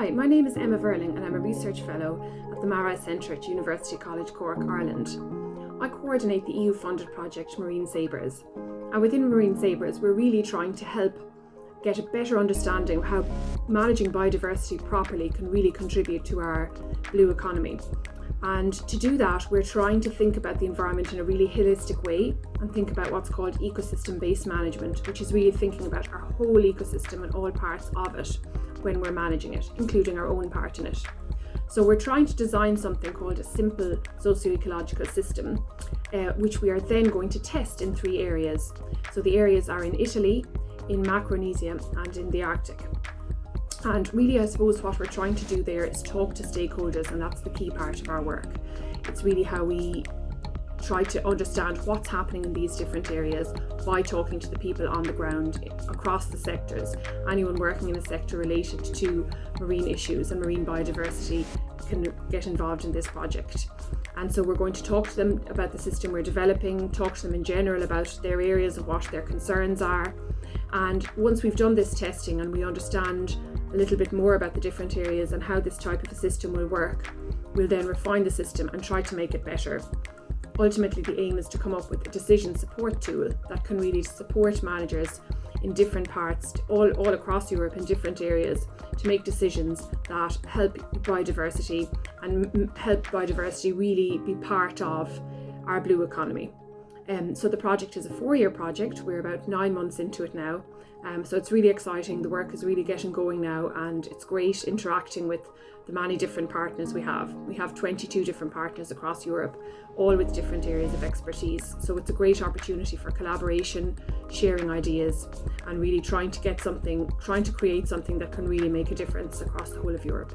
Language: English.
Hi, my name is Emma Verling and I'm a Research Fellow at the Macaronesia Centre at University College Cork, Ireland. I coordinate the EU-funded project Marine SABRES, and within Marine SABRES we're really trying to help get a better understanding of how managing biodiversity properly can really contribute to our blue economy. And to do that, we're trying to think about the environment in a really holistic way and think about what's called ecosystem-based management, which is really thinking about our whole ecosystem and all parts of it when we're managing it, including our own part in it. So we're trying to design something called a simple socio-ecological system, which we are then going to test in 3 areas. So the areas are in Italy, in Macaronesia and in the Arctic. And really, I suppose what we're trying to do there is talk to stakeholders, and that's the key part of our work. It's really how we try to understand what's happening in these different areas by talking to the people on the ground across the sectors. Anyone working in a sector related to marine issues and marine biodiversity can get involved in this project. And so we're going to talk to them about the system we're developing, talk to them in general about their areas and what their concerns are. And once we've done this testing and we understand a little bit more about the different areas and how this type of a system will work, we'll then refine the system and try to make it better. Ultimately, the aim is to come up with a decision support tool that can really support managers in different parts, all across Europe in different areas, to make decisions that help biodiversity and help biodiversity really be part of our blue economy. So the project is a 4-year project. We're about 9 months into it now. So it's really exciting. The work is really getting going now, and it's great interacting with the many different partners we have. We have 22 different partners across Europe, all with different areas of expertise. So it's a great opportunity for collaboration, sharing ideas, and really trying to create something that can really make a difference across the whole of Europe.